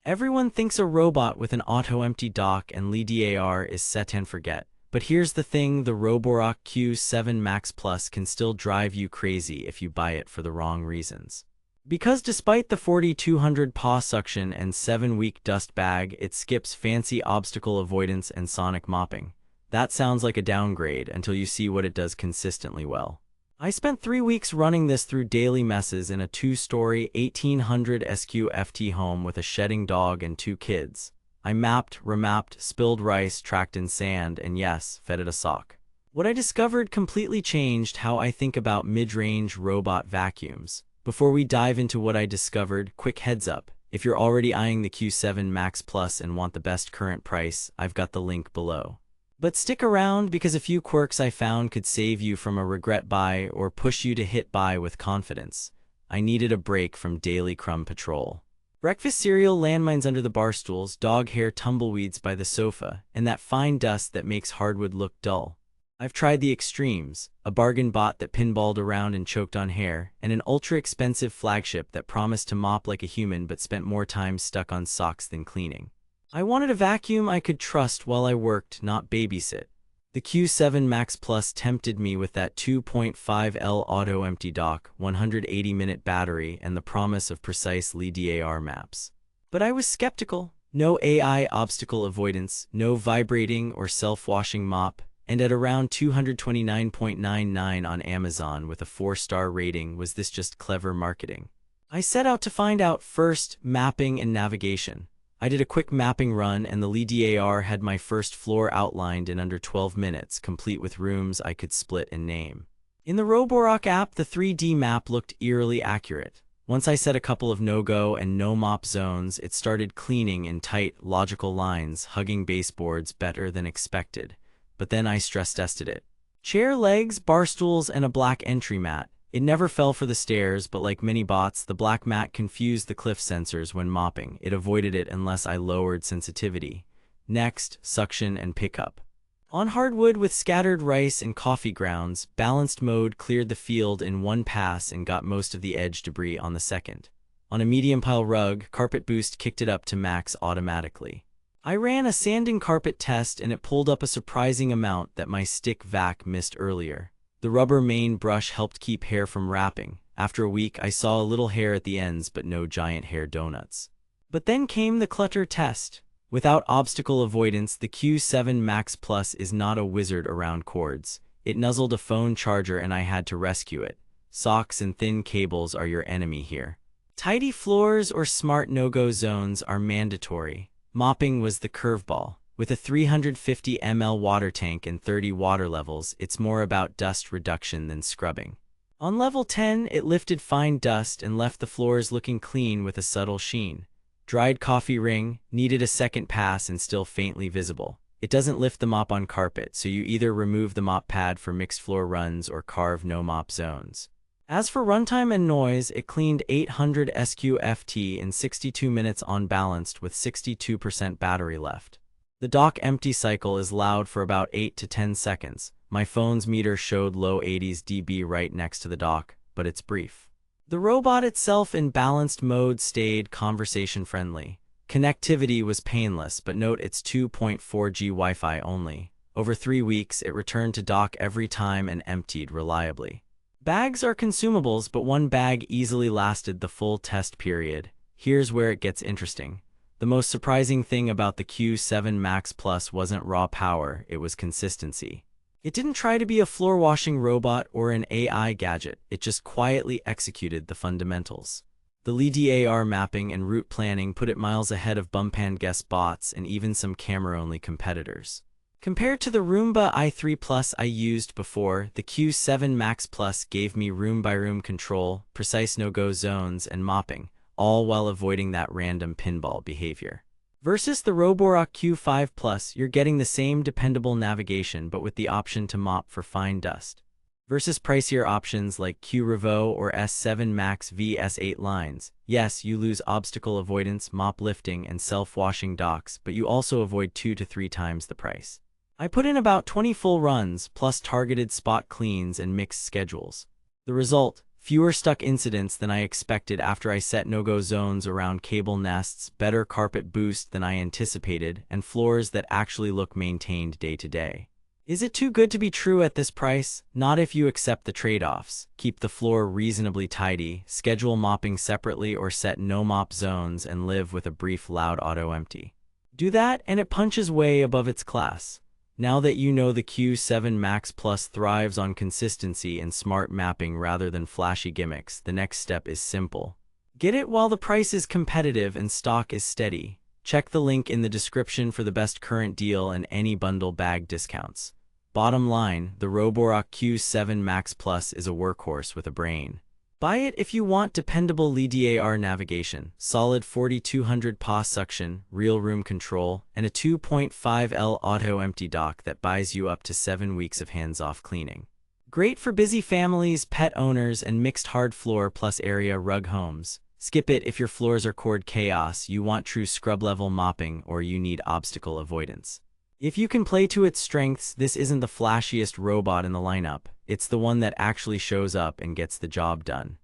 Everyone thinks a robot with an auto-empty dock and LiDAR is set and forget. But here's the thing, the Roborock Q7 Max Plus can still drive you crazy if you buy it for the wrong reasons. Because despite the 4200 paw suction and 7-week dust bag, it skips fancy obstacle avoidance and sonic mopping. That sounds like a downgrade until you see what it does consistently well. I spent 3 weeks running this through daily messes in a 2-story 1800 SQFT home with a shedding dog and 2 kids. I mapped, remapped, spilled rice, tracked in sand, and yes, fed it a sock. What I discovered completely changed how I think about mid-range robot vacuums. Before we dive into what I discovered, quick heads up. If you're already eyeing the Q7 Max Plus and want the best current price, I've got the link below. But stick around because a few quirks I found could save you from a regret buy or push you to hit buy with confidence. I needed a break from daily crumb patrol. Breakfast cereal landmines under the bar stools, dog hair tumbleweeds by the sofa, and that fine dust that makes hardwood look dull. I've tried the extremes, a bargain bot that pinballed around and choked on hair, and an ultra-expensive flagship that promised to mop like a human but spent more time stuck on socks than cleaning. I wanted a vacuum I could trust while I worked, not babysit. The Q7 Max Plus tempted me with that 2.5L auto-empty dock, 180-minute battery, and the promise of precise LiDAR maps. But I was skeptical. No AI obstacle avoidance, no vibrating or self-washing mop, and at around $229.99 on Amazon with a 4-star rating, was this just clever marketing? I set out to find out. First, mapping and navigation. I did a quick mapping run and the LiDAR had my first floor outlined in under 12 minutes, complete with rooms I could split and name. In the Roborock app, the 3D map looked eerily accurate. Once I set a couple of no-go and no-mop zones, it started cleaning in tight, logical lines, hugging baseboards better than expected. But then I stress-tested it. Chair legs, bar stools, and a black entry mat. It never fell for the stairs, but like many bots, the black mat confused the cliff sensors when mopping. It avoided it unless I lowered sensitivity. Next, suction and pickup. On hardwood with scattered rice and coffee grounds, balanced mode cleared the field in one pass and got most of the edge debris on the second. On a medium pile rug, carpet boost kicked it up to max automatically. I ran a sanding carpet test and it pulled up a surprising amount that my stick vac missed earlier. The rubber main brush helped keep hair from wrapping. After a week, I saw a little hair at the ends but no giant hair donuts. But then came the clutter test. Without obstacle avoidance, the Q7 Max Plus is not a wizard around cords. It nuzzled a phone charger and I had to rescue it. Socks and thin cables are your enemy here. Tidy floors or smart no-go zones are mandatory. Mopping was the curveball. With a 350 ml water tank and 30 water levels, it's more about dust reduction than scrubbing. On level 10, it lifted fine dust and left the floors looking clean with a subtle sheen. Dried coffee ring, needed a second pass and still faintly visible. It doesn't lift the mop on carpet, so you either remove the mop pad for mixed floor runs or carve no-mop zones. As for runtime and noise, it cleaned 800 SQFT in 62 minutes on balanced with 62% battery left. The dock empty cycle is loud for about 8 to 10 seconds. My phone's meter showed low 80s dB right next to the dock, but it's brief. The robot itself in balanced mode stayed conversation-friendly. Connectivity was painless, but note it's 2.4G Wi-Fi only. Over 3 weeks, it returned to dock every time and emptied reliably. Bags are consumables, but one bag easily lasted the full test period. Here's where it gets interesting. The most surprising thing about the Q7 Max Plus wasn't raw power, it was consistency. It didn't try to be a floor-washing robot or an AI gadget, it just quietly executed the fundamentals. The LiDAR mapping and route planning put it miles ahead of bumpan guest bots and even some camera-only competitors. Compared to the Roomba i3 Plus I used before, the Q7 Max Plus gave me room-by-room control, precise no-go zones, and mopping, all while avoiding that random pinball behavior. Versus the Roborock Q5 Plus, you're getting the same dependable navigation but with the option to mop for fine dust. Versus pricier options like Q Revo or S7 Max v S8 lines, yes, you lose obstacle avoidance, mop lifting, and self-washing docks, but you also avoid 2 to 3 times the price. I put in about 20 full runs, plus targeted spot cleans and mixed schedules. The result? Fewer stuck incidents than I expected after I set no-go zones around cable nests, better carpet boost than I anticipated, and floors that actually look maintained day to day. Is it too good to be true at this price? Not if you accept the trade-offs. Keep the floor reasonably tidy, schedule mopping separately or set no-mop zones, and live with a brief loud auto-empty. Do that and it punches way above its class. Now that you know the Q7 Max Plus thrives on consistency and smart mapping rather than flashy gimmicks, the next step is simple. Get it while the price is competitive and stock is steady. Check the link in the description for the best current deal and any bundle bag discounts. Bottom line, the Roborock Q7 Max Plus is a workhorse with a brain. Buy it if you want dependable LiDAR navigation, solid 4200 PA suction, real room control, and a 2.5L auto-empty dock that buys you up to 7 weeks of hands-off cleaning. Great for busy families, pet owners, and mixed hard floor plus area rug homes. Skip it if your floors are cord chaos, you want true scrub-level mopping, or you need obstacle avoidance. If you can play to its strengths, this isn't the flashiest robot in the lineup. It's the one that actually shows up and gets the job done.